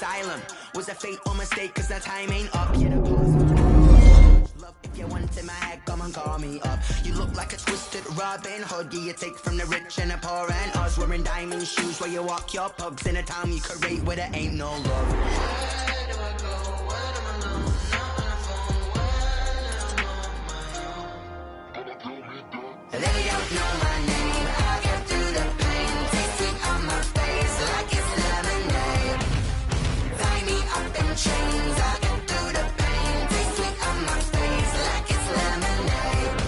asylum. Was a fate or mistake, cause the time ain't up yet. Love, if you want in my head, come and call me up. You look like a twisted Robin Hood. You take from the rich and the poor and us. Wearing diamond shoes where you walk your pugs in a town you could rate where there ain't no love. Where do I go? Where do I know? Not on the phone. Where do I know? They don't know my name. I get through the pain. Taste it on my face like it's lemonade. Tie me up in chains. I get through the pain. Taste it on my face like it's lemonade.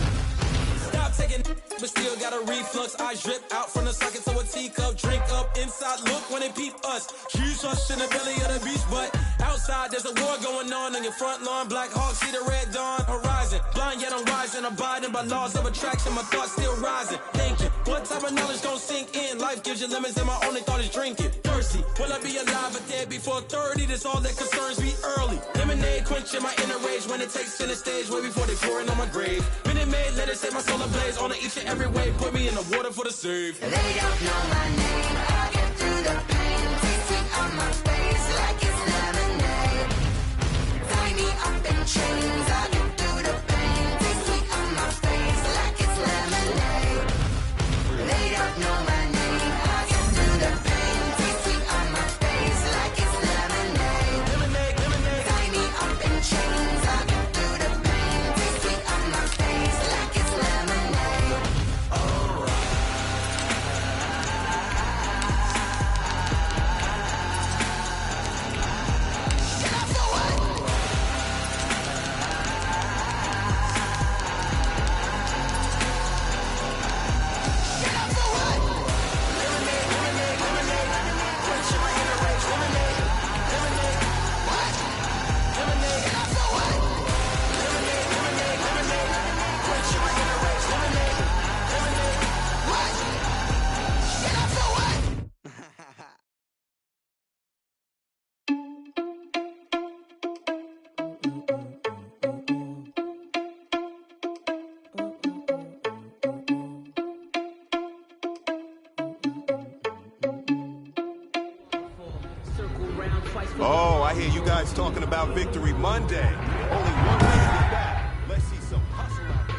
Stop taking, but still got a reflux. Eyes drip out from the socket to a teacup. Drink up inside, look when they peep us. Choose us in the belly of the beast, but outside there's a war going on your front lawn. Black Hawk, see the red dawn horizon. Blind yet I'm rising, abiding by laws of attraction. My thoughts still rising, thinking what type of knowledge don't sink in. Life gives you lemons and my only thought is drinking. Thirsty, will I be alive or dead before 30? That's all that concerns me early. Lemonade quenching my inner rage when it takes center stage way before they pouring on my grave. Minute Maid, let it set my soul ablaze on each and every way. Put me in the water for the save. They don't know my name. I get through the pain. Taste it on my face like it's lemonade. Tie me up in chains. I get through the pain. Taste it on my face like it's lemonade. They don't know my name. I get through the pain. Taste it on my face like it's lemonade. Lemonade, lemonade. Tie me up in chains. I get through the pain. Taste it on my face like it's lemonade. Oh. Oh, I hear you guys talking about Victory Monday. Only one way to get back. Let's see some hustle out there.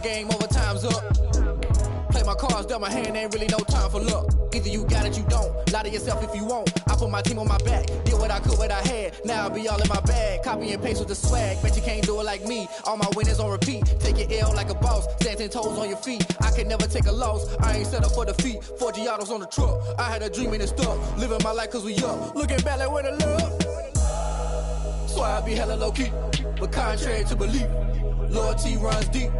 Game over, time's up. Play my cards, dealt my hand, ain't really no time for luck. Either you got it, you don't. Lie to yourself if you won't. I put my team on my back, did what I could, what I had. Now I'll be all in my bag, copy and paste with the swag. Bet you can't do it like me. All my winners on repeat. Take your L like a boss, stand 10 toes on your feet. I can never take a loss, I ain't set up for defeat. 4 Giottos on the truck, I had a dream and it's stuck. Living my life cause we up, looking back like where the love. Swear I be hella low key, but contrary to belief, loyalty runs deep.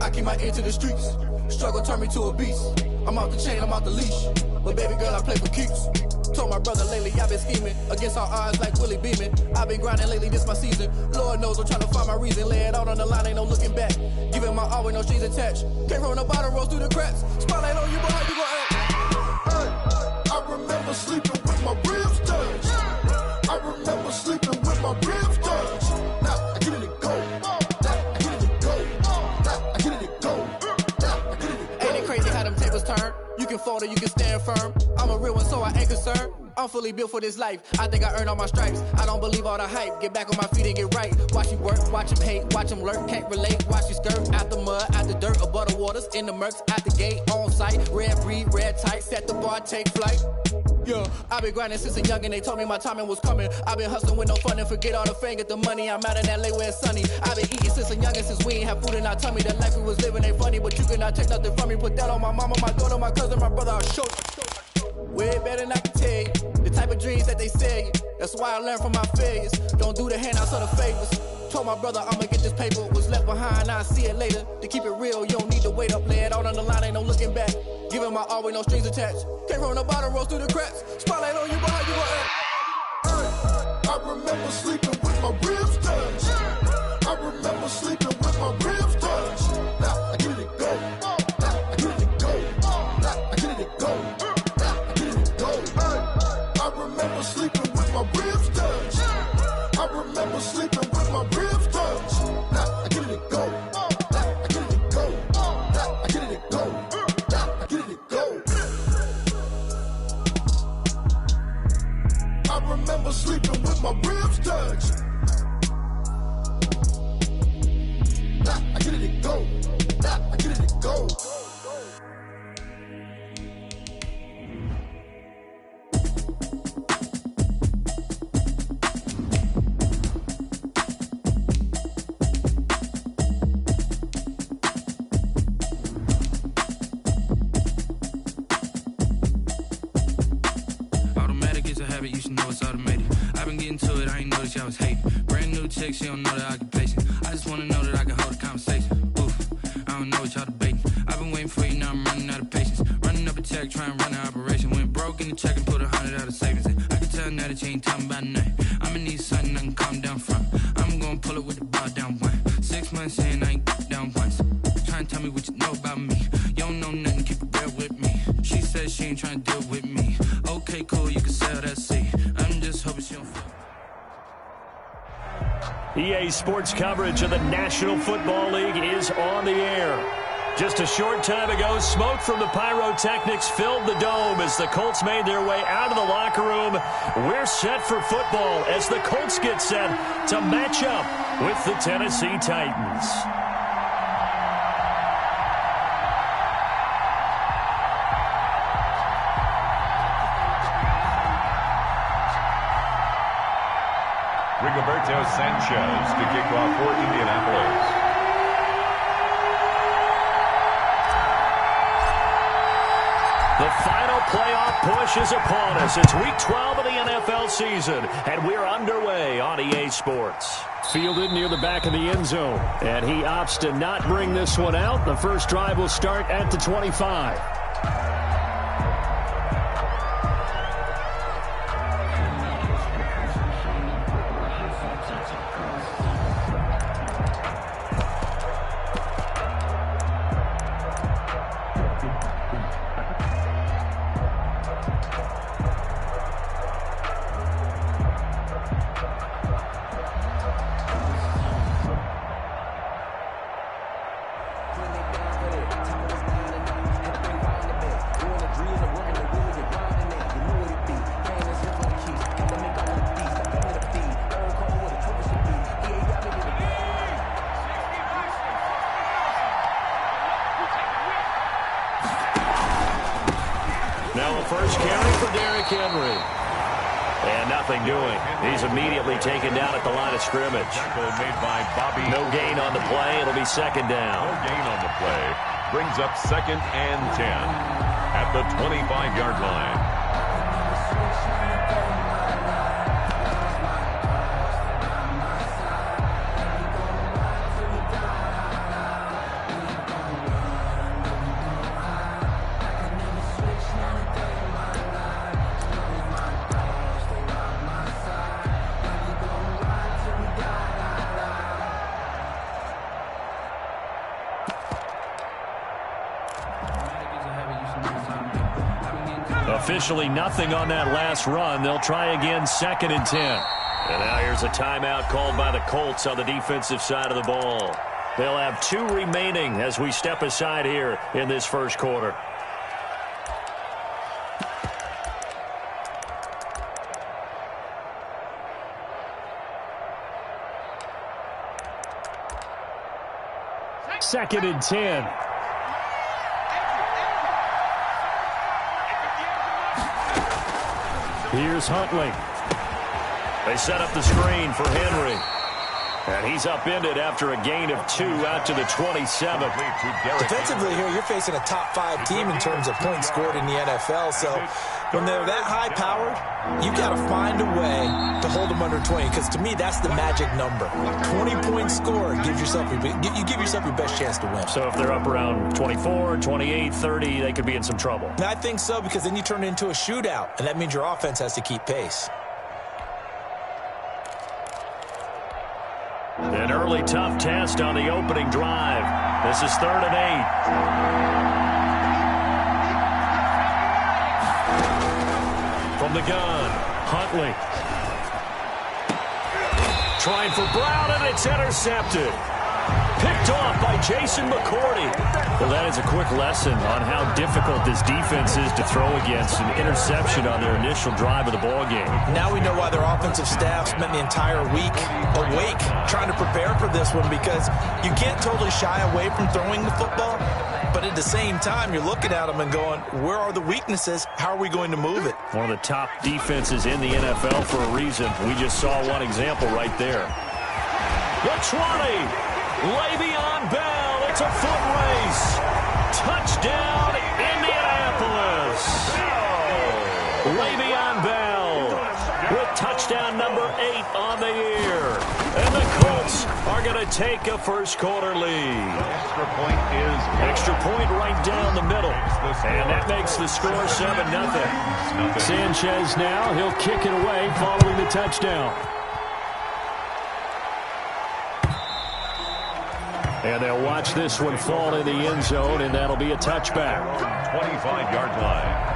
I keep my ear to the streets. Struggle turned me to a beast. I'm out the chain, I'm out the leash. But baby girl, I play for keeps. Told my brother lately I've been scheming against all odds like Willie Beeman. I've been grinding lately, this my season. Lord knows I'm trying to find my reason. Lay it out on the line, ain't no looking back. Giving my all with no strings attached. Can't roll no bottom, rolls through the cracks. Spotlight on you, but how you gon' act? I remember sleeping with my ribs touched. I remember sleeping with my ribs touched. Now I get it to go. Now I get it to go. Now I get it to go. Now I get it to go. Ain't it crazy how them tables turn? You can fold or you can stand firm. I'm a real one, so I ain't concerned. I'm fully built for this life. I think I earned all my stripes. I don't believe all the hype. Get back on my feet and get right. Watch you work, watch him hate, watch him lurk. Can't relate, watch you skirt. Out the mud, out the dirt, above the waters, in the murks, out the gate, on site. Red breed, red tight, set the bar, take flight. Yeah, I been grinding since a youngin'. They told me my timing was coming. I been hustling with no fun and forget all the fame, get the money. I'm out in LA where it's sunny. I been eating since a youngin', since we ain't have food in our tummy. The life we was living ain't funny, but you cannot take nothing from me. Put that on my mama, my daughter, my cousin, my brother. I'll show you. Way better than I can tell you. The type of dreams that they sell you. That's why I learned from my failures. Don't do the handouts or the favors. Told my brother I'ma get this paper. Was left behind, I'll see it later. To keep it real, you don't need to wait up. Lay it out on the line, ain't no looking back. Giving my all with no strings attached. Can't roll no bottom, rolls through the cracks. Spotlight on you, but how you gon' act? I remember sleeping with my ribs touched. I remember sleeping with my ribs touched. Now I get it to go. Now I get it to go. Now I get it to go. Now I get it to go. I remember sleeping with my ribs touched. I remember sleeping with my ribs touched. Now I get it to go. Now I get it to go. Now I get it to go. Now I get it to go. I remember sleeping with my ribs touched. Now I get it to go. Now I get it to go. Automatic is a habit, you should know it's automated. I've been getting to it, I ain't noticed y'all was hating. Brand new chick, she don't know the occupation. I just wanna know that I can hold a conversation. Oof, I don't know what y'all debating. I've been waiting for you, now I'm running out of patience. Running up a check, trying to run an operation. Went broke in the check and put 100 out of savings in. I can tell now that you ain't talking about nothing. I'ma need something I can calm down from. I'm gonna pull it with the bar down one. 6 months in, I ain't down once. Trying to tell me what you know about me. You don't know nothing, keep it real with me. She says she ain't trying to deal with me. Okay, cool, you can sell that seat. I'm just hoping she don't feel. EA Sports coverage of the National Football League is on the air. Just a short time ago, smoke from the pyrotechnics filled the dome as the Colts made their way out of the locker room. We're set for football as the Colts get set to match up with the Tennessee Titans. Rigoberto Sanchez to kick off for Indianapolis. The final playoff push is upon us. It's week 12 of the NFL season, and we're underway on EA Sports. Fielded near the back of the end zone, and he opts to not bring this one out. The first drive will start at the 25. Now a first carry for Derrick Henry. And nothing doing. He's immediately taken down at the line of scrimmage. Tackle made by Bobby. No gain on the play. It'll be second down. No gain on the play. Brings up 2nd and 10 at the 25-yard line. Officially nothing on that last run. They'll try again, 2nd and 10. And now here's a timeout called by the Colts on the defensive side of the ball. They'll have 2 remaining as we step aside here in this first quarter. Second and 10. Here's Huntley. They set up the screen for Henry. And he's upended after a gain of 2 out to the 27. Defensively here, you're facing a top 5 team in terms of points scored in the NFL. So when they're that high-powered, you got to find a way to hold them under 20. Because to me, that's the magic number. 20-point score gives yourself you give yourself your best chance to win. So if they're up around 24, 28, 30, they could be in some trouble. And I think so, because then you turn it into a shootout, and that means your offense has to keep pace. An early tough test on the opening drive. This is 3rd and 8. From the gun, Huntley. Trying for Brown, and it's intercepted. Picked off by Jason McCourty. Well, that is a quick lesson on how difficult this defense is to throw against. An interception on their initial drive of the ball game. Now we know why their offensive staff spent the entire week awake trying to prepare for this one, because you can't totally shy away from throwing the football, but at the same time, you're looking at them and going, where are the weaknesses? How are we going to move it? One of the top defenses in the NFL for a reason. We just saw one example right there. The 20. Le'Veon Bell, it's a foot race. Touchdown, Indianapolis. Le'Veon Bell with touchdown number 8 on the year. And the Colts are going to take a first quarter lead. Extra point right down the middle. And that makes the score 7-0. Sanchez now, he'll kick it away following the touchdown. And they'll watch this one fall in the end zone, and that'll be a touchback. 25-yard line.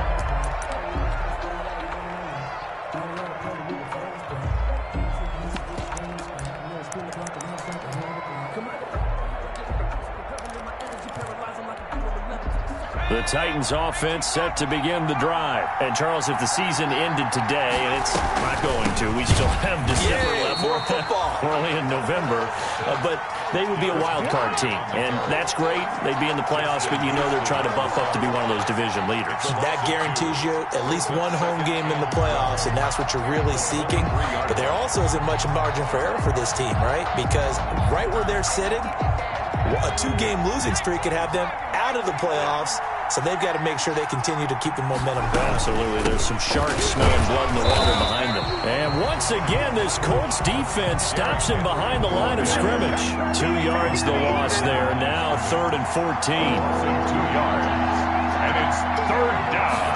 The Titans offense set to begin the drive. And Charles, if the season ended today, and it's not going to, we still have December left. More football. We're only in November, but they would be a wild card team, and that's great. They'd be in the playoffs, but you know they're trying to bump up to be one of those division leaders. That guarantees you at least one home game in the playoffs, and that's what you're really seeking. But there also isn't much margin for error for this team, right? Because right where they're sitting, a 2-game losing streak could have them out of the playoffs. So they've got to make sure they continue to keep the momentum going. Absolutely. There's some sharks smelling blood in the water behind them. And once again, this Colts defense stops him behind the line of scrimmage. 2 yards the loss there. Now 3rd and 14. 2 yards. And it's 3rd down.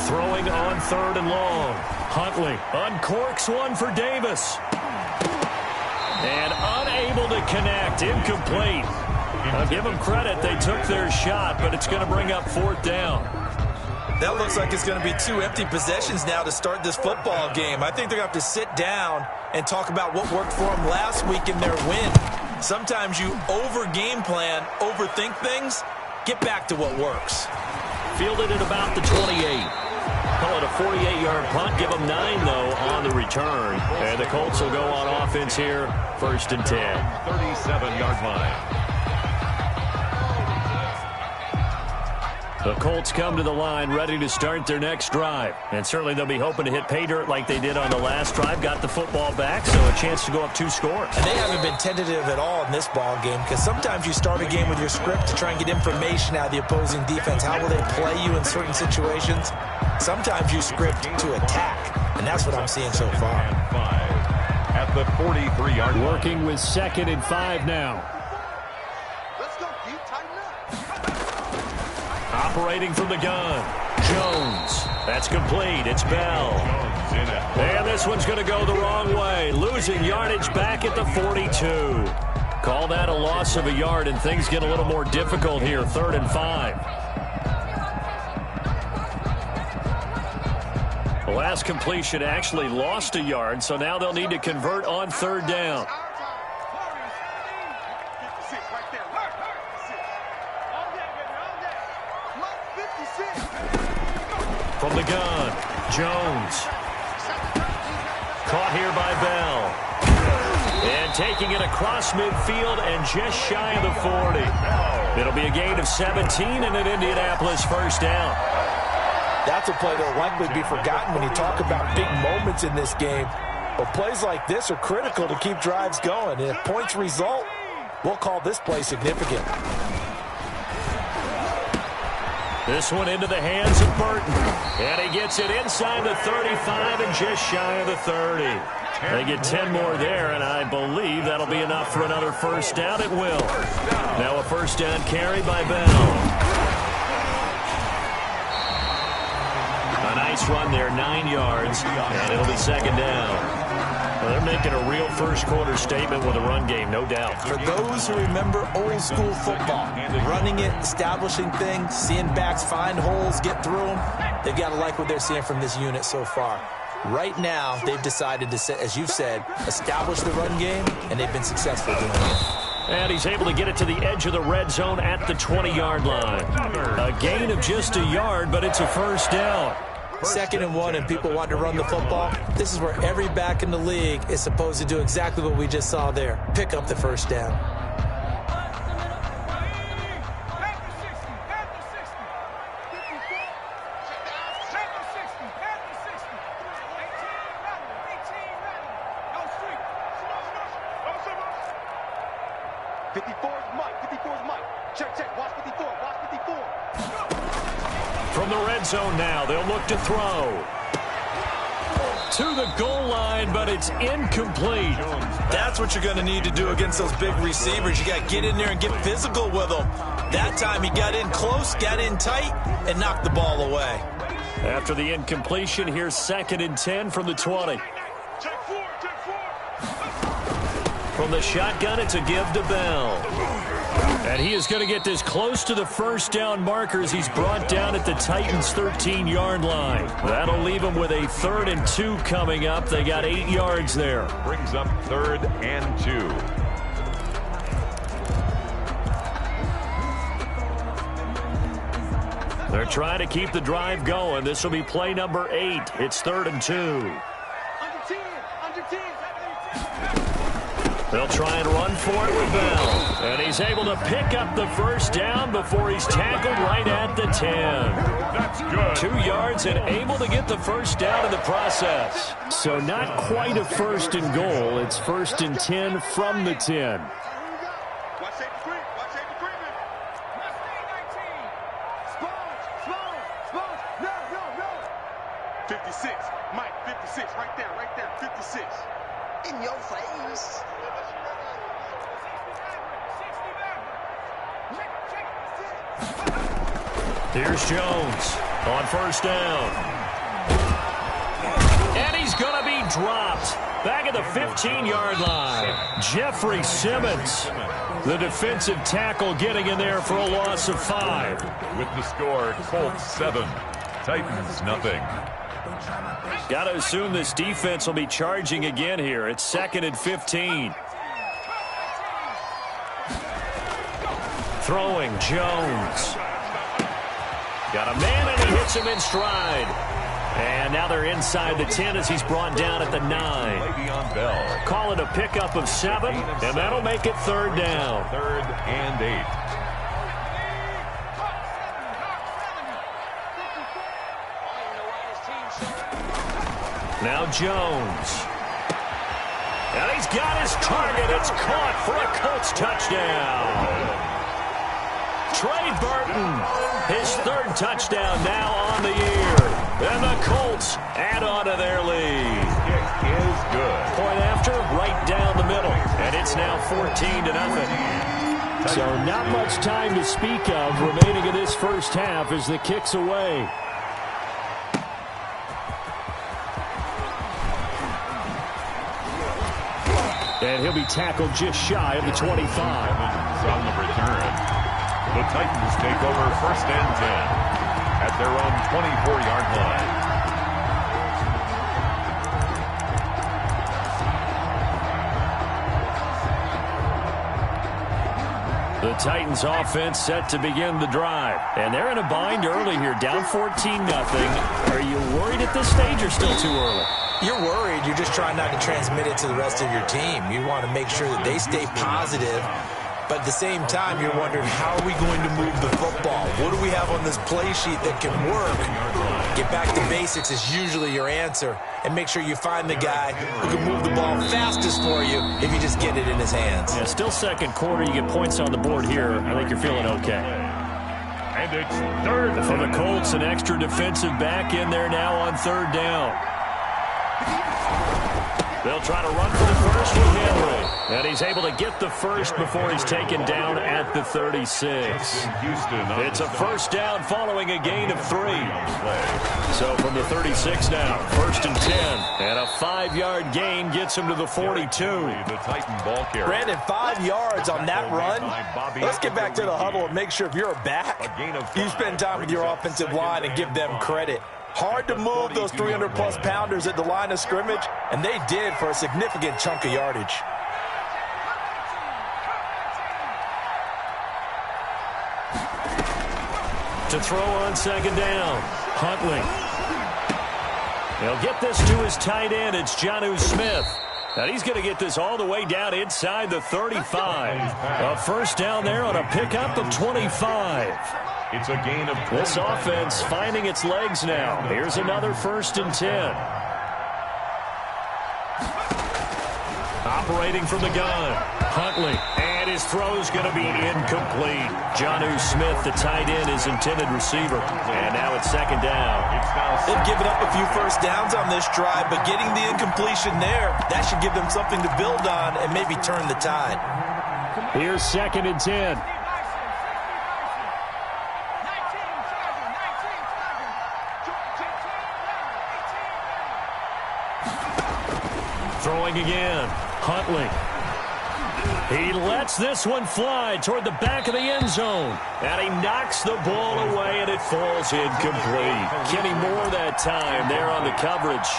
Throwing on 3rd and long. Huntley uncorks one for Davis. And unable to connect. Incomplete. I'll give them credit. They took their shot, but it's going to bring up 4th down. That looks like it's going to be 2 empty possessions now to start this football game. I think they're going to have to sit down and talk about what worked for them last week in their win. Sometimes you over-game plan, overthink things, get back to what works. Fielded at about the 28. Call it a 48-yard punt. Give them 9, though, on the return. And the Colts will go on offense here, 1st and 10. 37-yard line. The Colts come to the line ready to start their next drive. And certainly they'll be hoping to hit pay dirt like they did on the last drive. Got the football back, so a chance to go up 2 scores. And they haven't been tentative at all in this ball game, because sometimes you start a game with your script to try and get information out of the opposing defense. How will they play you in certain situations? Sometimes you script to attack, and that's what I'm seeing so far. And 5 at the 43-yard line. Working with 2nd and 5 now. Operating from the gun. Jones. That's complete. It's Bell. And this one's going to go the wrong way. Losing yardage back at the 42. Call that a loss of a yard, and things get a little more difficult here. 3rd and 5. last completion actually lost a yard, so now they'll need to convert on third down. From the gun, Jones. Caught here by Bell. And taking it across midfield and just shy of the 40. It'll be a gain of 17 and an Indianapolis first down. That's a play that'll likely be forgotten when you talk about big moments in this game. But plays like this are critical to keep drives going. And if points result, we'll call this play significant. This one into the hands of Burton. And he gets it inside the 35 and just shy of the 30. They get 10 more there, and I believe that'll be enough for another first down. It will. Now a first down carry by Bell. A nice run there, 9 yards, and it'll be second down. Well, they're making a real first-quarter statement with a run game, no doubt. For those who remember old-school football, running it, establishing things, seeing backs find holes, get through them, they've got to like what they're seeing from this unit so far. Right now, they've decided to, as you've said, establish the run game, and they've been successful doing it. And he's able to get it to the edge of the red zone at the 20-yard line. A gain of just a yard, but it's a first down. 2nd and 1, and people want to run the football. This is where every back in the league is supposed to do exactly what we just saw there. Pick up the first down. From the red zone now, they'll look to throw. To the goal line, but it's incomplete. That's what you're going to need to do against those big receivers. You got to get in there and get physical with them. That time he got in close, got in tight, and knocked the ball away. After the incompletion, here's 2nd and 10 from the 20. From the shotgun, it's a give to Bell. And he is going to get this close to the first down marker as he's brought down at the Titans' 13-yard line. That'll leave him with a 3rd and 2 coming up. They got 8 yards there. Brings up 3rd and 2. They're trying to keep the drive going. This will be play number 8. It's 3rd and 2. They'll try and run for it with Bell. And he's able to pick up the first down before he's tackled right at the 10. That's good. 2 yards and able to get the first down in the process. So not quite a 1st and goal. It's 1st and 10 from the 10. 56, Mike, 56, right there, 56. In your face. Here's Jones on first down. And he's going to be dropped back at the 15-yard line. Jeffrey Simmons, the defensive tackle, getting in there for a loss of 5. With the score, Colts 7, Titans nothing. Got to assume this defense will be charging again here. It's 2nd and 15. Throwing, Jones. Got a man, and he hits him in stride. And now they're inside the 10 as he's brought down at the 9. Le'Veon Bell. Call it a pickup of 7, and that'll make it 3rd down. 3rd and 8. Now Jones. And he's got his target. It's caught for a Colts touchdown. Trey Burton, his 3rd touchdown now on the year. And the Colts add on to their lead. Kick is good. Point after, right down the middle. And it's now 14-0. So not much time to speak of remaining in this first half as the kick's away. And he'll be tackled just shy of the 25. On the return. The Titans take over 1st and 10 at their own 24-yard line. Titans offense set to begin the drive. And they're in a bind early here, down 14-0. Are you worried at this stage or still too early? You're worried. You're just trying not to transmit it to the rest of your team. You want to make sure that they stay positive. But at the same time, you're wondering, how are we going to move the football? What do we have on this play sheet that can work? Get back to basics is usually your answer. And make sure you find the guy who can move the ball fastest for you if you just get it in his hands. Yeah, still second quarter. You get points on the board here. I think you're feeling okay. And it's third. For the Colts, an extra defensive back in there now on third down. They'll try to run for the first with Henry. And he's able to get the first before he's taken down at the 36. It's a first down following a gain of 3. So from the 36 now, 1st and 10. And a 5-yard gain gets him to the 42. The Titan ball carrier. Brandon, 5 yards on that run. Let's get back to the huddle and make sure if you're a back, you spend time with your offensive line and give them credit. Hard to move those 300-plus pounders at the line of scrimmage, and they did for a significant chunk of yardage. To throw on second down, Huntley. He'll get this to his tight end. It's Jonnu Smith. And he's going to get this all the way down inside the 35. A first down there on a pickup of 25. It's a gain of 20. This offense finding its legs now. Here's another 1st and 10. Operating from the gun, Huntley. And his throw's going to be incomplete. Jonnu Smith, the tight end, his intended receiver. And now it's second down. They've given up a few first downs on this drive, but getting the incompletion there, that should give them something to build on and maybe turn the tide. Here's 2nd and 10. Throwing again, Huntley. He lets this one fly toward the back of the end zone. And he knocks the ball away, and it falls incomplete. Kenny Moore that time there on the coverage.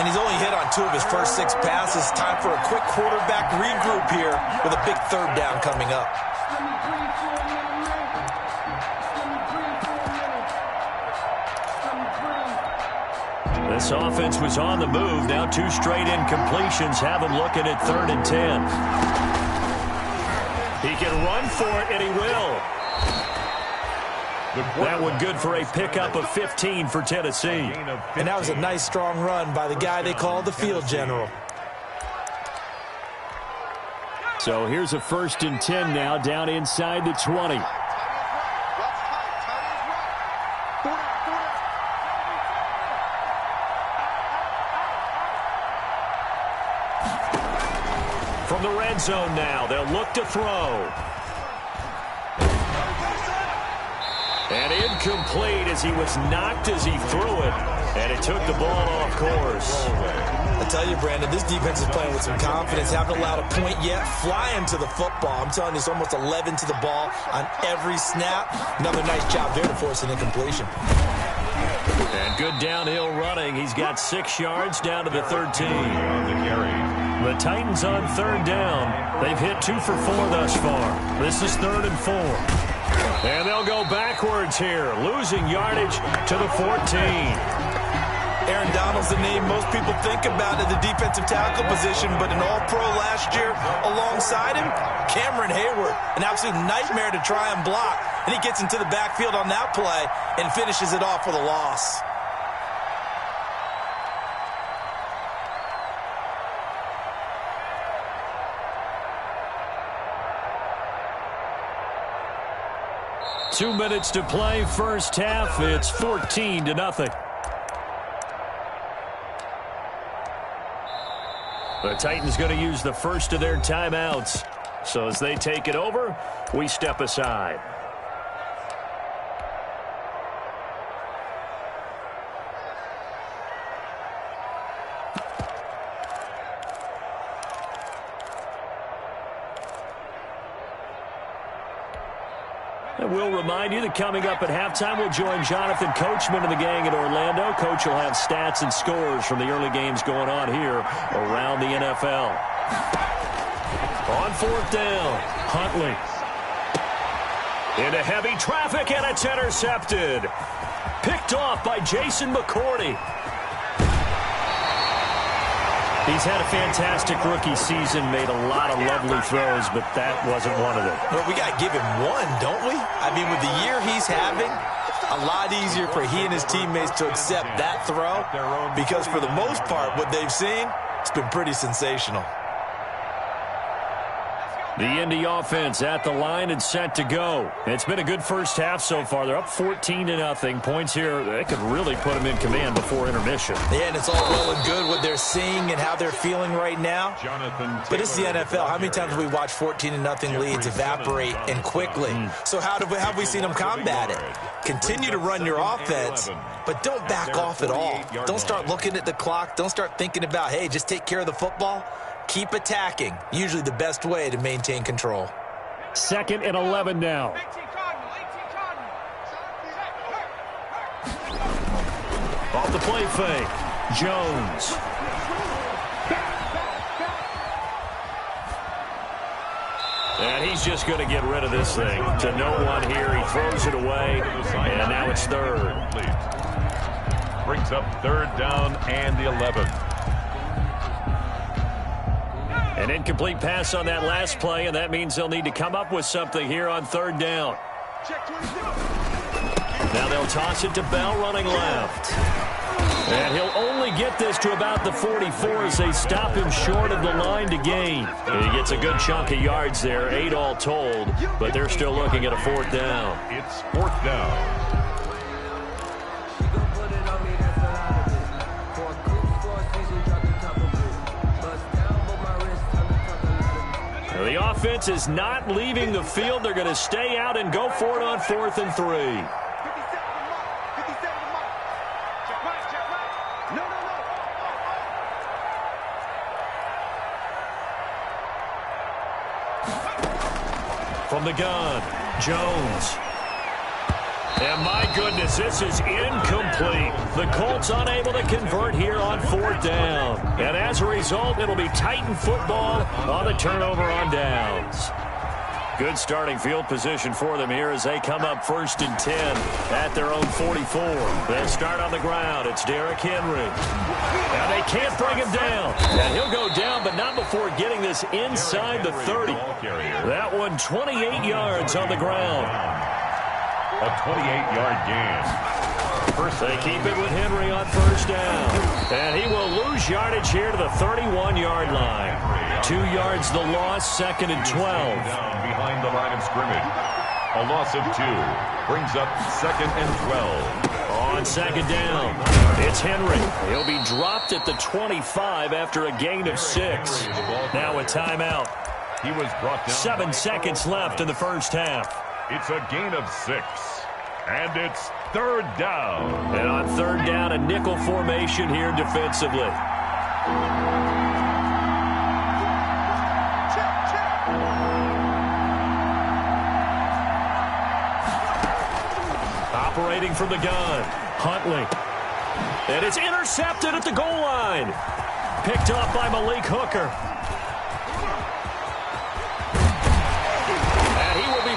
And he's only hit on 2 of his first 6 passes. Time for a quick quarterback regroup here with a big 3rd down coming up. This offense was on the move. Now 2 straight incompletions have him looking at 3rd and 10. He can run for it, and he will. That one good for a pickup of 15 for Tennessee. And that was a nice, strong run by the guy they call the field general. So here's a 1st and 10 now down inside the 20. From the red zone now, they'll look to throw. And incomplete as he was knocked as he threw it. And it took the ball off course. I tell you, Brandon, this defense is playing with some confidence. Haven't allowed a point yet. Flying to the football. I'm telling you, it's almost 11 to the ball on every snap. Another nice job there to force an incompletion. And good downhill running. He's got 6 yards down to the 13. The Titans on 3rd down. They've hit 2 for 4 thus far. This is 3rd and 4. And they'll go backwards here, losing yardage to the 14. Aaron Donald's the name most people think about at the defensive tackle position, but an all-pro last year alongside him, Cameron Hayward, an absolute nightmare to try and block. And he gets into the backfield on that play and finishes it off with a loss. Two minutes to play, first half. It's 14-0. The Titans going to use the first of their timeouts. So as they take it over, we step aside. And we'll remind you that coming up at halftime, we'll join Jonathan Coachman and the gang in Orlando. Coach will have stats and scores from the early games going on here around the NFL. On 4th down, Huntley. Into heavy traffic, and it's intercepted. Picked off by Jason McCourty. He's had a fantastic rookie season, made a lot of lovely throws, but that wasn't one of them. Well, we got to give him one, don't we? I mean, with the year he's having, a lot easier for he and his teammates to accept that throw because for the most part, what they've seen, it's been pretty sensational. The Indy offense at the line and set to go. It's been a good first half so far. They're up 14-0. Points here, they could really put them in command before intermission. Yeah, and it's all well and good what they're seeing and how they're feeling right now. But it's the NFL. How many times have we watched 14-0 leads evaporate and quickly? So how have we seen them combat it? Continue to run your offense, but don't back off at all. Don't start looking at the clock. Don't start thinking about, hey, just take care of the football. Keep attacking. Usually the best way to maintain control. 2nd and 11 now. Off the play fake. Jones. And he's just going to get rid of this thing. To no one here. He throws it away. And now it's 3rd. Brings up 3rd down and the 11th. An incomplete pass on that last play, and that means they'll need to come up with something here on 3rd down. Now they'll toss it to Bell running left. And he'll only get this to about the 44 as they stop him short of the line to gain. And he gets a good chunk of yards there, 8 all told, but they're still looking at a 4th down. It's 4th down. The offense is not leaving the field. They're going to stay out and go for it on 4th and 3. From the gun, Jones. And my goodness, this is incomplete. The Colts unable to convert here on 4th down. And as a result, it'll be Titan football on the turnover on downs. Good starting field position for them here as they come up 1st and 10 at their own 44. They'll start on the ground. It's Derrick Henry. Now they can't bring him down. And he'll go down, but not before getting this inside the 30. That one 28 yards on the ground. A 28-yard gain. They keep it with Henry on 1st down. And he will lose yardage here to the 31-yard line. 2 yards the loss, 2nd and 12. Behind the line of scrimmage. A loss of 2. Brings up 2nd and 12. On 2nd down, it's Henry. He'll be dropped at the 25 after a gain of 6. Now a timeout. He was brought down. 7 seconds left in the first half. It's a gain of 6. And it's 3rd down. And on 3rd down, a nickel formation here defensively. Operating from the gun, Huntley. And it's intercepted at the goal line. Picked off by Malik Hooker.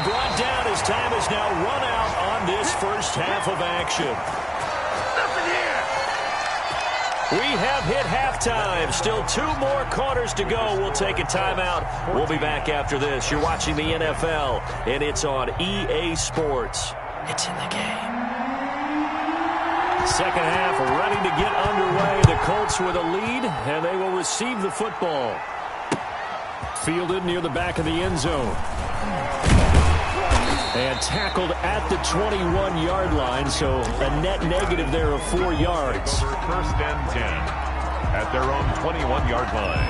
Brought down as time is now run out on this first half of action. We have hit halftime. Still 2 more quarters to go. We'll take a timeout. We'll be back after this. You're watching the NFL, and it's on EA Sports. It's in the game. Second half ready to get underway. The Colts with a lead, and they will receive the football. Fielded near the back of the end zone. And tackled at the 21-yard line, so a net negative there of 4 yards. 1st and 10 at their own 21-yard line.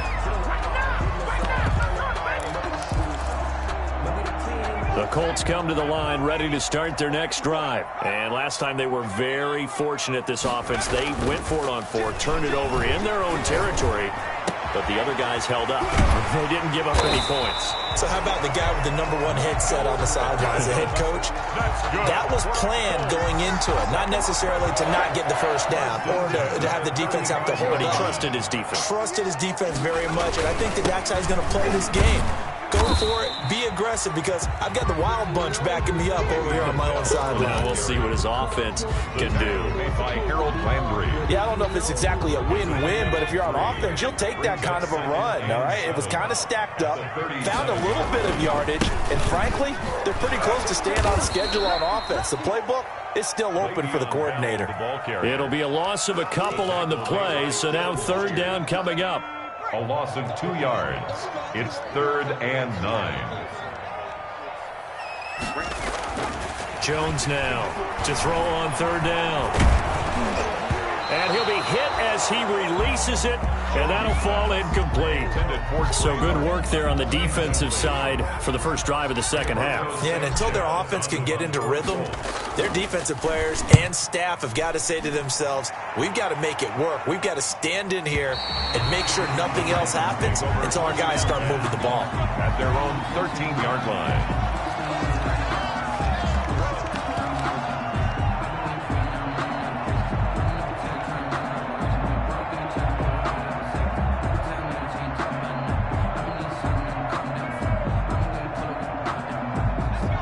The Colts come to the line ready to start their next drive. And last time they were very fortunate, this offense. They went for it on 4, turned it over in their own territory, but the other guys held up. They didn't give up any points. So how about the guy with the #1 headset on the sidelines, the head coach? That was planned going into it, not necessarily to not get the first down or to have the defense have to hold But he up. trusted his defense. Trusted his defense very much, and I think that's how he's going to play this game. Go for it. Be aggressive because I've got the Wild Bunch backing me up over here on my own side. Well, we'll see what his offense can do. By Harold Landry. Yeah, I don't know if it's exactly a win-win, but if you're on offense, you'll take that kind of a run, all right? It was kind of stacked up, found a little bit of yardage, and frankly, they're pretty close to staying on schedule on offense. The playbook is still open for the coordinator. It'll be a loss of a couple on the play, so now third down coming up. A loss of 2 yards. It's 3rd and 9. Jones now to throw on third down. And he'll be hit as he releases it, and that'll fall incomplete. So good work there on the defensive side for the first drive of the second half. Yeah, and until their offense can get into rhythm, their defensive players and staff have got to say to themselves, we've got to make it work. We've got to stand in here and make sure nothing else happens until our guys start moving the ball. At their own 13-yard line.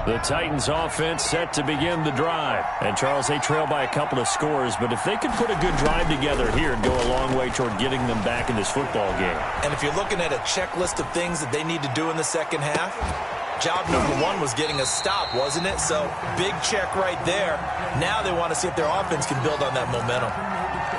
The Titans offense set to begin the drive. And Charles, they trail by a couple of scores, but if they could put a good drive together here, it'd go a long way toward getting them back in this football game. And if you're looking at a checklist of things that they need to do in the second half, job number 1 was getting a stop, wasn't it? So big check right there. Now they want to see if their offense can build on that momentum.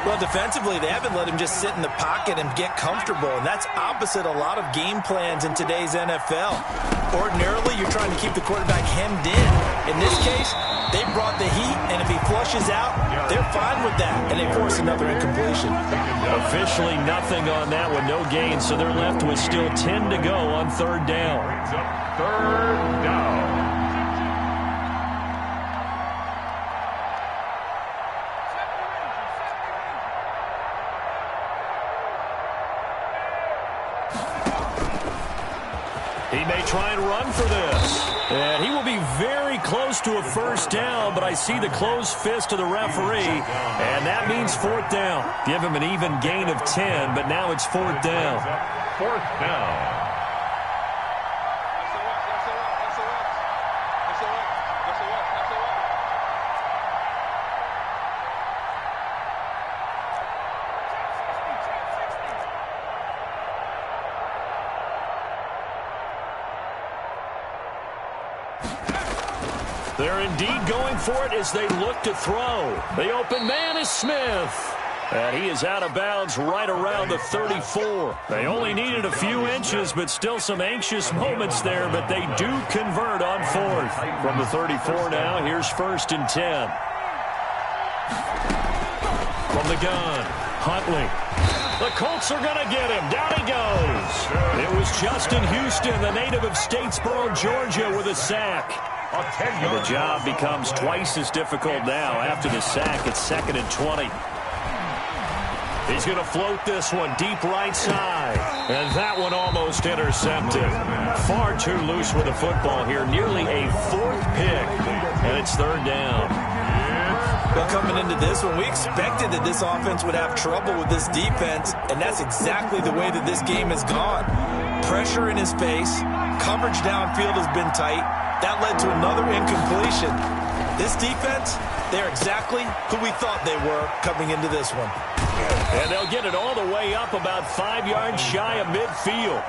Well, defensively, they haven't let him just sit in the pocket and get comfortable, and that's opposite a lot of game plans in today's NFL. Ordinarily, you're trying to keep the quarterback hemmed in. In this case, they brought the heat, and if he flushes out, they're fine with that, and they force another incompletion. Officially nothing on that one, no gain, so they're left with still 10 to go on third down. Third down. He may try and run for this. And he will be very close to a first down, but I see the closed fist of the referee, and that means fourth down. Give him an even gain of 10, but now it's fourth down. Fourth down. They're indeed going for it as they look to throw. The open man is Smith. And he is out of bounds right around the 34. They only needed a few inches, but still some anxious moments there, but they do convert on fourth. From the 34 now, here's 1st and 10. From the gun, Huntley. The Colts are going to get him. Down he goes. It was Justin Houston, the native of Statesboro, Georgia, with a sack. The job becomes twice as difficult now after the sack. It's 2nd and 20. He's going to float this one deep right side. And that one almost intercepted. Far too loose with the football here. Nearly a 4th pick. And it's 3rd down. Well, coming into this one, we expected that this offense would have trouble with this defense, and that's exactly the way that this game has gone. Pressure in his face. Coverage downfield has been tight. That led to another incompletion. This defense, they're exactly who we thought they were coming into this one. And they'll get it all the way up about 5 yards shy of midfield.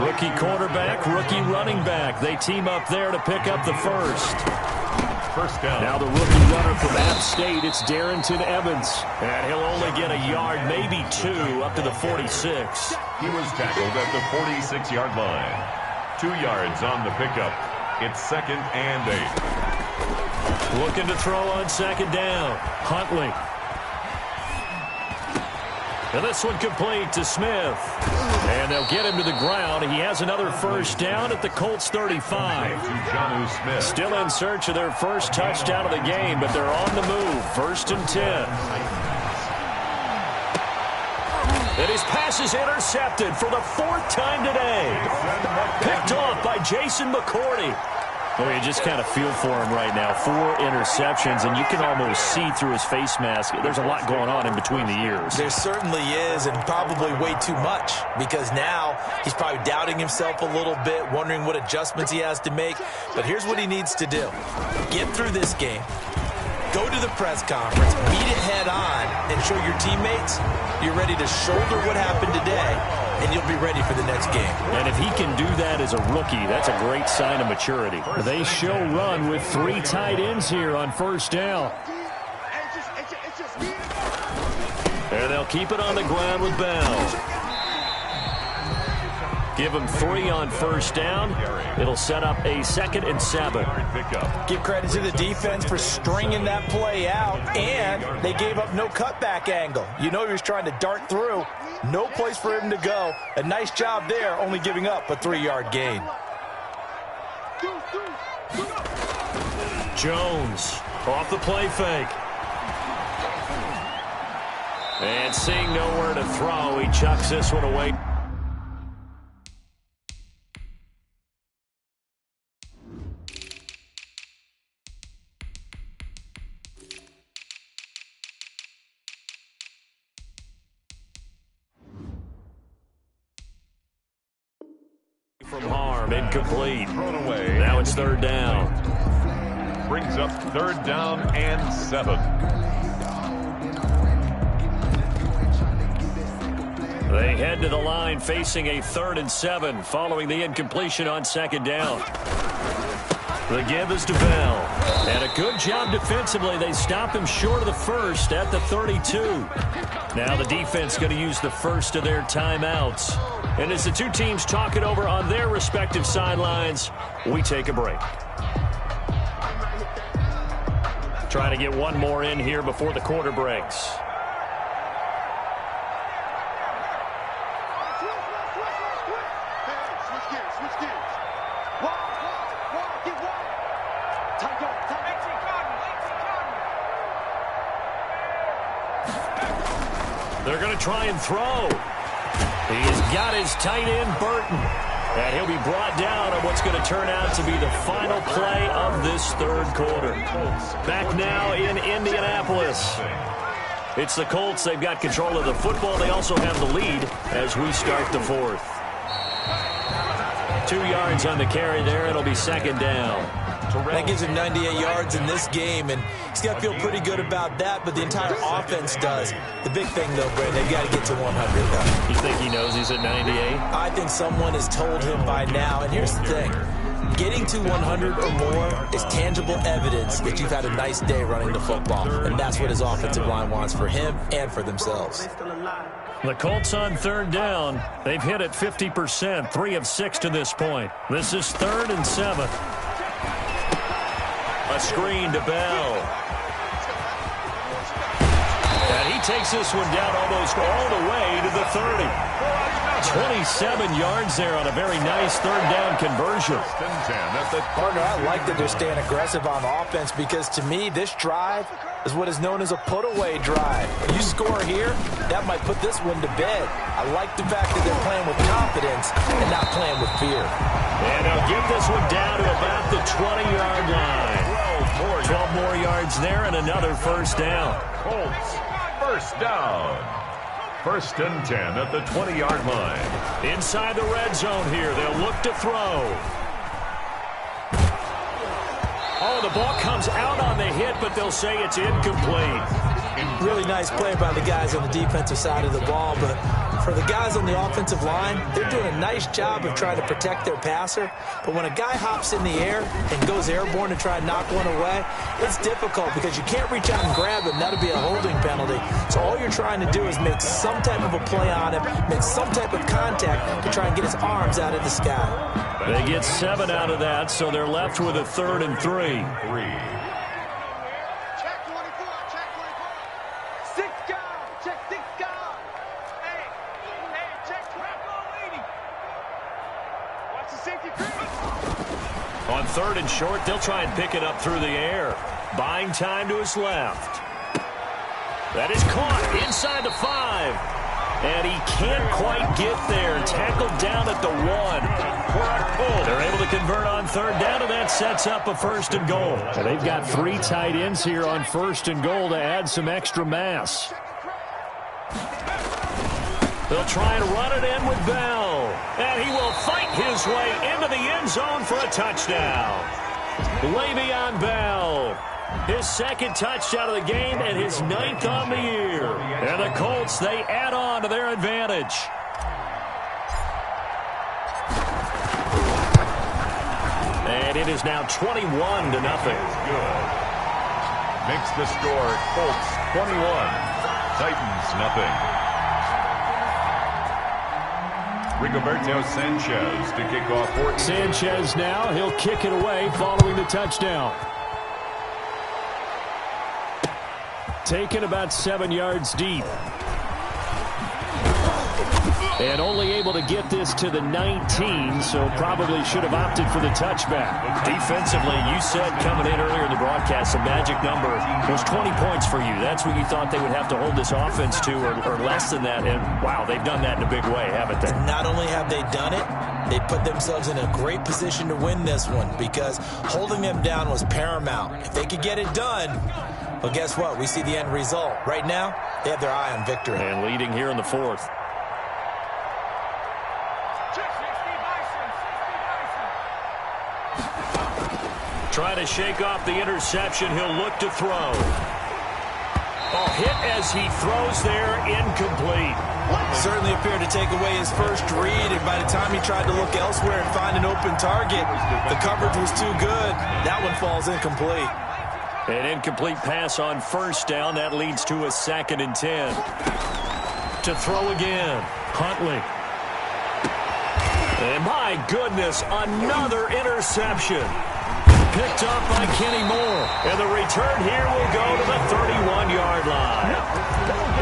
Rookie quarterback, rookie running back. They team up there to pick up the first. First down. Now the rookie runner from App State, it's Darrington Evans. And he'll only get a yard, maybe 2, up to the 46. He was tackled at the 46-yard line. 2 yards on the pickup. It's 2nd and 8. Looking to throw on 2nd down. Huntley. And this one complete to Smith. And they'll get him to the ground. He has another first down at the Colts 35. Jonnu Smith. Still in search of their first touchdown of the game, but they're on the move. 1st and 10. And his pass is intercepted for the 4th time today. Picked off by Jason McCourty. Oh, you just kind of feel for him right now. 4 interceptions, and you can almost see through his face mask. There's a lot going on in between the ears. There certainly is, and probably way too much, because now he's probably doubting himself a little bit, wondering what adjustments he has to make. But here's what he needs to do. Get through this game. Go to the press conference, meet it head on, and show your teammates you're ready to shoulder what happened today, and you'll be ready for the next game. And if he can do that as a rookie, that's a great sign of maturity. They show run with 3 tight ends here on first down. And they'll keep it on the ground with Bell. Give him 3 on first down. It'll set up a 2nd and 7. Give credit to the defense for stringing that play out, and they gave up no cutback angle. You know he was trying to dart through. No place for him to go. A nice job there, only giving up a 3-yard gain. Jones off the play fake. And seeing nowhere to throw, he chucks this one away. From harm, incomplete. Now it's 3rd down. Brings up 3rd down and 7. They head to the line facing a 3rd and 7 following the incompletion on 2nd down. The give is to Bell. And a good job defensively. They stop him short of the first at the 32. Now the defense going to use the first of their timeouts. And as the 2 teams talk it over on their respective sidelines, we take a break. Trying to get one more in here before the quarter breaks. They're going to try and throw. He's got his tight end, Burton. And he'll be brought down on what's going to turn out to be the final play of this 3rd quarter. Back now in Indianapolis. It's the Colts. They've got control of the football. They also have the lead as we start the 4th. 2 yards on the carry there. It'll be 2nd down. That gives him 98 yards in this game, and he's got to feel pretty good about that, but the entire offense does. The big thing, though, Brandon, they've got to get to 100, though. You think he knows he's at 98? I think someone has told him by now, and here's the thing. Getting to 100 or more is tangible evidence that you've had a nice day running the football, and that's what his offensive line wants for him and for themselves. The Colts on 3rd down. They've hit it 50%, 3 of 6 to this point. This is 3rd and 7. A screen to Bell. And he takes this one down almost all the way to the 30. 27 yards there on a very nice 3rd down conversion. Partner, I like that they're staying aggressive on offense because, to me, this drive is what is known as a put-away drive. You score here, that might put this one to bed. I like the fact that they're playing with confidence and not playing with fear. And they'll get this one down to about the 20-yard line. 12 more yards there and another 1st down. Colts, 1st down. 1st and 10 at the 20-yard line. Inside the red zone here. They'll look to throw. Oh, the ball comes out on the hit, but they'll say it's incomplete. Really nice play by the guys on the defensive side of the ball, but for the guys on the offensive line, they're doing a nice job of trying to protect their passer. But when a guy hops in the air and goes airborne to try and knock one away, it's difficult because you can't reach out and grab him. That'll be a holding penalty. So all you're trying to do is make some type of a play on him, make some type of contact to try and get his arms out of the sky. They get 7 out of that, so they're left with a 3rd and 3. On 3rd and short, they'll try and pick it up through the air. Buying time to his left. That is caught inside the 5. And he can't quite get there. Tackled down at the 1. They're able to convert on third down, and that sets up a 1st and goal. And they've got 3 tight ends here on 1st and goal to add some extra mass. They'll try and run it in with Bell. And he will fight his way into the end zone for a touchdown. Le'Veon Bell. His 2nd touchdown of the game and his 9th on the year. And the Colts, they add on to their advantage. And it is now 21-0. Good. Makes the score Colts 21, Titans nothing. Rigoberto Sanchez to kick off 14. Sanchez now, he'll kick it away following the touchdown. Taken about 7 yards deep. And only able to get this to the 19, so probably should have opted for the touchback. Defensively, you said coming in earlier in the broadcast, the magic number was 20 points for you. That's what you thought they would have to hold this offense to, or less than that. And, wow, they've done that in a big way, haven't they? Not only have they done it, they put themselves in a great position to win this one because holding them down was paramount. If they could get it done, well, guess what? We see the end result. Right now, they have their eye on victory. And leading here in the 4th. Trying to shake off the interception. He'll look to throw. Oh, hit as he throws there, incomplete. Certainly appeared to take away his first read, and by the time he tried to look elsewhere and find an open target, the coverage was too good. That one falls incomplete. An incomplete pass on 1st down. That leads to a 2nd and 10. To throw again. Huntley. And my goodness, another interception. Picked up by Kenny Moore. And the return here will go to the 31-yard line.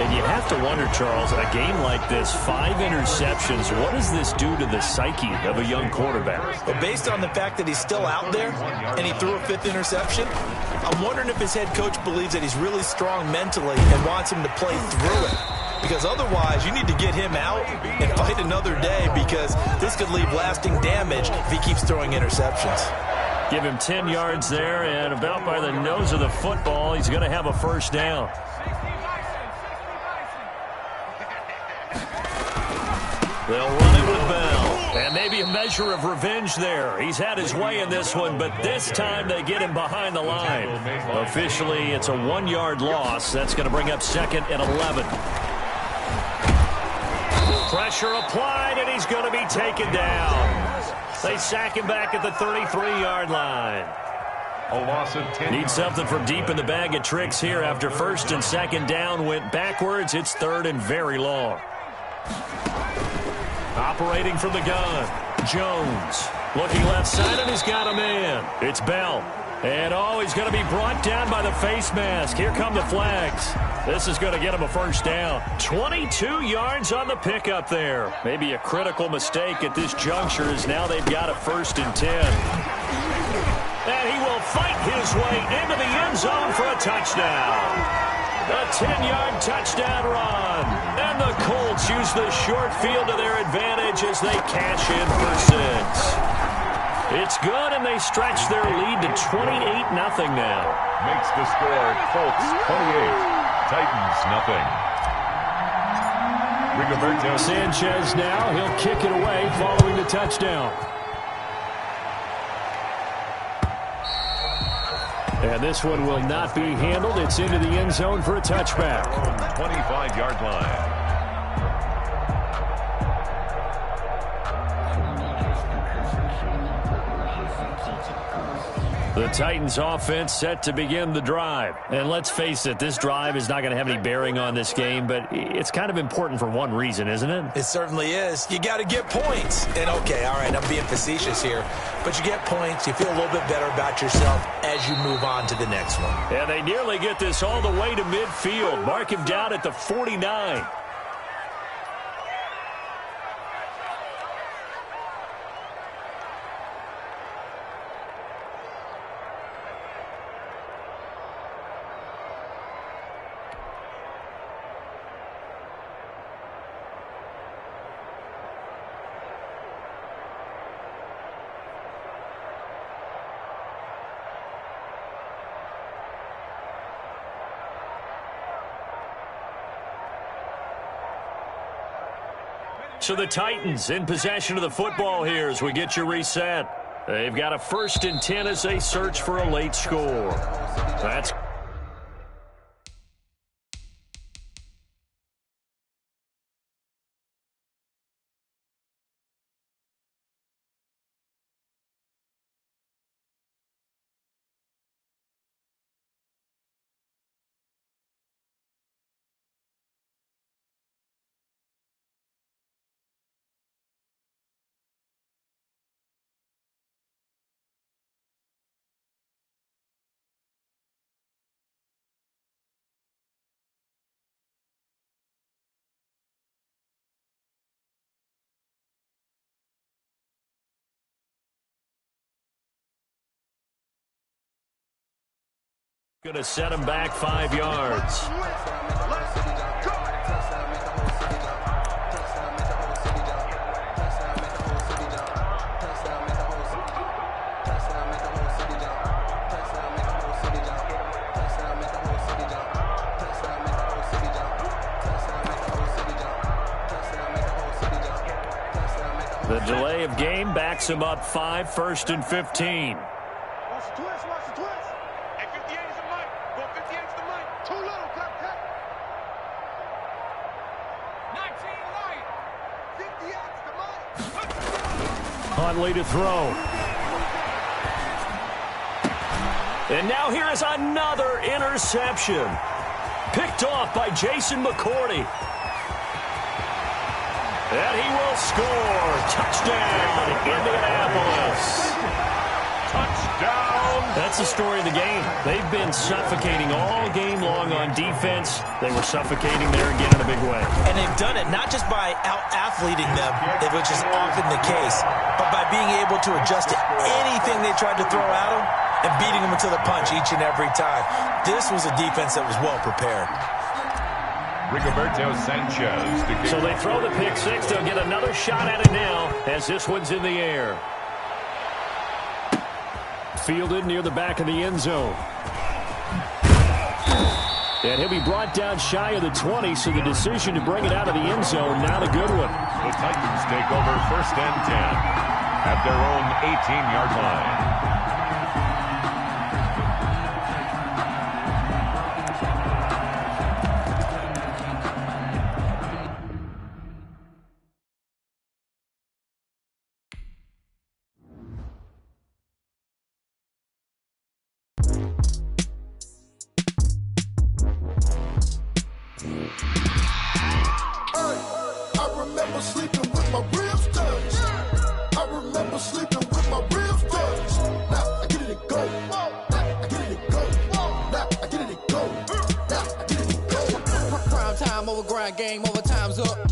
And you have to wonder, Charles, a game like this, 5 interceptions, what does this do to the psyche of a young quarterback? But based on the fact that he's still out there and he threw a 5th interception, I'm wondering if his head coach believes that he's really strong mentally and wants him to play through it. Because otherwise, you need to get him out and fight another day because this could leave lasting damage if he keeps throwing interceptions. Give him 10 yards there, and about by the nose of the football, he's going to have a 1st down. They'll run it with Bell. And maybe a measure of revenge there. He's had his way in this one, but this time they get him behind the line. Officially, it's a 1-yard loss. That's going to bring up 2nd and 11. Pressure applied, and he's going to be taken down. They sack him back at the 33-yard line. A loss of 10. Need something from deep in the bag of tricks here after 1st and 2nd down went backwards. It's 3rd and very long. Operating from the gun, Jones. Looking left side, and he's got a man. It's Bell. And, oh, he's going to be brought down by the face mask. Here come the flags. This is going to get him a 1st down. 22 yards on the pickup there. Maybe a critical mistake at this juncture as now they've got a 1st and 10. And he will fight his way into the end zone for a touchdown. A 10-yard touchdown run. And the Colts use the short field to their advantage as they cash in for 6. It's good, and they stretch their lead to 28-0 now. Makes the score Colts 28, Titans nothing. Rigoberto Sanchez now, he'll kick it away following the touchdown. And this one will not be handled. It's into the end zone for a touchback. 25-yard line. The Titans offense set to begin the drive. And let's face it, this drive is not going to have any bearing on this game, but it's kind of important for one reason, isn't it? It certainly is. You got to get points. And, okay, all right, I'm being facetious here, but you get points, you feel a little bit better about yourself as you move on to the next one. And they nearly get this all the way to midfield. Mark him down at the 49. So the Titans in possession of the football here as we get you reset. They've got a 1st and 10 as they search for a late score. That's going to set him back 5 yards. The delay of game backs him up 5, 1st and 15. Huntley to throw. And now here is another interception. Picked off by Jason McCourty. And he will score. Touchdown, Indianapolis. Touchdown. That's the story of the game. They've been suffocating all game long on defense. They were suffocating there again in a big way. And they've done it not just by out-athleting them, which is often the case, but by being able to adjust to anything they tried to throw at them and beating them to the punch each and every time. This was a defense that was well prepared. Rigoberto Sanchez. So they throw the pick six. They'll get another shot at it now as this one's in the air. Fielded near the back of the end zone. And he'll be brought down shy of the 20, so the decision to bring it out of the end zone, now the good one. The Titans take over 1st and 10 at their own 18-yard line. Game over, time's up.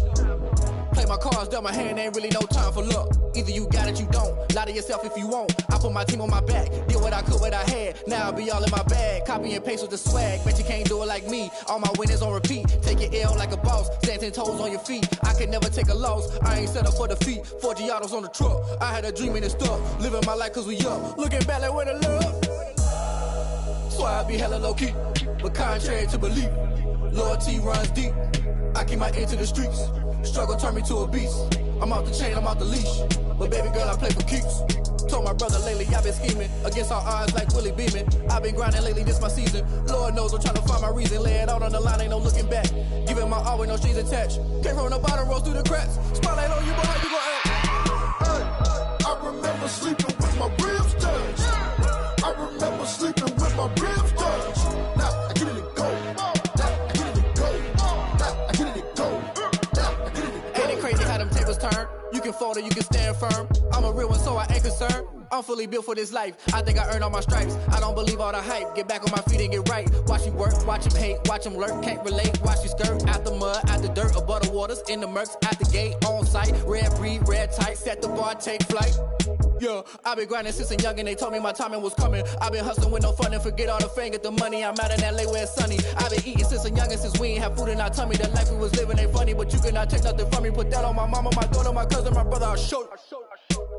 Play my cards dealt my hand, ain't really no time for luck. Either you got it, you don't. Lie to yourself if you won't. I put my team on my back, did what I could, what I had. Now I'll be all in my bag. Copy and paste with the swag. Bet you can't do it like me. All my winners on repeat. Take your L like a boss. Stand 10 toes on your feet. I can never take a loss. I ain't set up for defeat. 4 Giottos on the truck. I had a dream and it stuck. Living my life cause we up. Looking back like where the love. So I be hella low key. But contrary to belief, loyalty runs deep. I keep my ear to the streets. Struggle turned me to a beast. I'm off the chain, I'm off the leash. But baby girl, I play for keeps. Told my brother lately, I've been scheming. Against all odds like Willie Beeman. I've been grinding lately, this my season. Lord knows I'm trying to find my reason. Lay it out on the line, ain't no looking back. Giving my all with no strings attached. Came from the bottom, rose through the cracks. Spotlight on you, boy, how you gon' act? I remember sleeping with my ribs touched. I remember sleeping with my ribs touched. Now I get it to go. You can fold or you can stand firm. I'm a real one, so I ain't concerned. I'm fully built for this life. I think I earned all my stripes. I don't believe all the hype. Get back on my feet and get right. Watch you work, watch him hate, watch him lurk. Can't relate, watch you skirt. Out the mud, out the dirt, above the waters, in the murks, at the gate, on site. Red breed, red tight, set the bar, take flight. Yeah, I've been grinding since a young and they told me my timing was coming. I've been hustling with no fun and forget all the fame, get the money. I'm out in LA where it's sunny. I've been eating since a young and since we ain't have food in our tummy. The life we was living ain't funny, but you cannot take nothing from me. Put that on my mama, my daughter, my cousin, my brother, I'll show you.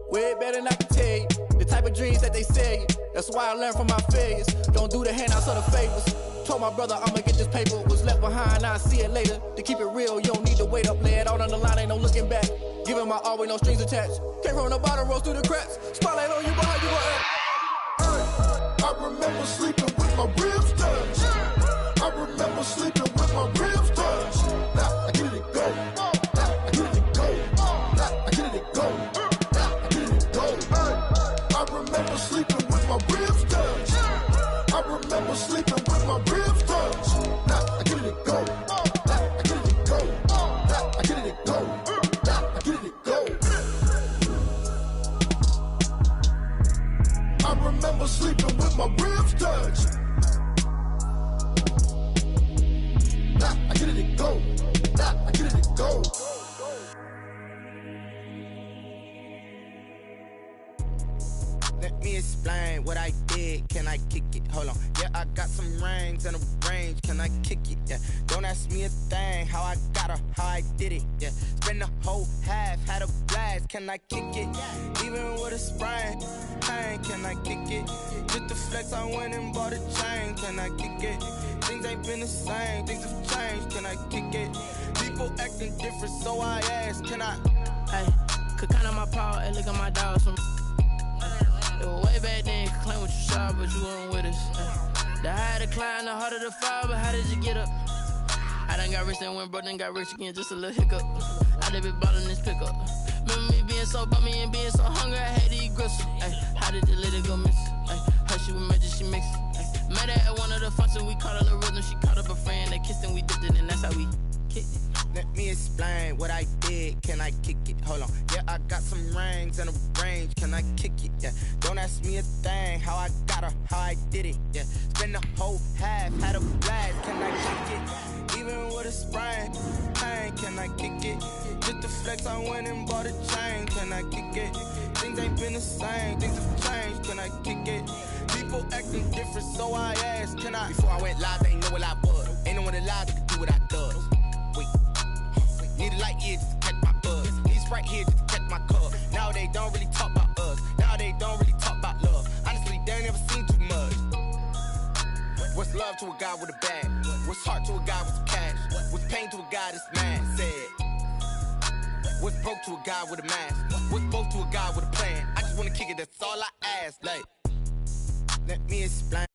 Way better than I can tell you. The type of dreams that they sell you. That's why I learned from my failures. Don't do the handouts or the favors. Told my brother I'ma get this paper, was left behind, I'll see it later. To keep it real, you don't need to wait up, lay it out on the line, ain't no looking back. Giving my all with no strings attached. Came from the bottom, rose through the cracks. Spotlight on you, but how you gon' act? I remember sleeping with my ribs touched. I remember sleeping with my ribs touched. Now I get it go. Now I get it go. Now I get it go. Now I get it go. I remember sleeping with my ribs touched. I remember sleeping with my ribs touched. Now I get it go. Now I get it go. Now I get it go. Now I get it go. I remember sleeping with my ribs touched. Now I get it go. Now I get it go. Let me explain what I did. Can I kick it? Hold on. Yeah, I got some rings and a range. Can I kick it? Yeah. Don't ask me a thing. How I got her, how I did it. Yeah. Spend the whole half, had a blast. Can I kick it? Even with a sprain. Pain, can I kick it? Just the flex, I went and bought a chain. Can I kick it? Things ain't been the same. Things have changed. Can I kick it? People acting different, so I asked. Can I? Hey, could count on my power and look at my dogs from. It was way back then, you could claim what you saw, but you weren't with us. The higher the climb, the harder the fall, but how did you get up? I done got rich and went broke, then got rich again, just a little hiccup. I done been ballin' this pickup. Remember me being so bummy and being so hungry, I had to eat gristle. Ay, how did the lady go miss? Her she was magic, she mixed. Met her at one of the functions, we caught a little rhythm, she caught up a friend, they kissed and we dipped it, and that's how we kicked it. Let me explain what I did. Can I kick it? Hold on. Yeah, I got some rings and a range. Can I kick it? Yeah. Don't ask me a thing. How I got her, how I did it. Yeah. Spend the whole half, had a blast. Can I kick it? Even with a sprain. Pain, can I kick it? Just the flex, I went and bought a chain. Can I kick it? Things ain't been the same. Things have changed. Can I kick it? People acting different, so I asked. Can I? Before I went live, they ain't know what I was. Ain't no one alive that could do what I does. Wait. Need a light year just to catch my buzz. Need Sprite here just to catch my cup. Now they don't really talk about us. Now they don't really talk about love. Honestly, they ain't never seen too much. What's love to a guy with a bag? What's heart to a guy with some cash? What's pain to a guy that's mad? Said. What's broke to a guy with a mask? What's both to a guy with a plan? I just wanna kick it, that's all I ask. Like, let me explain.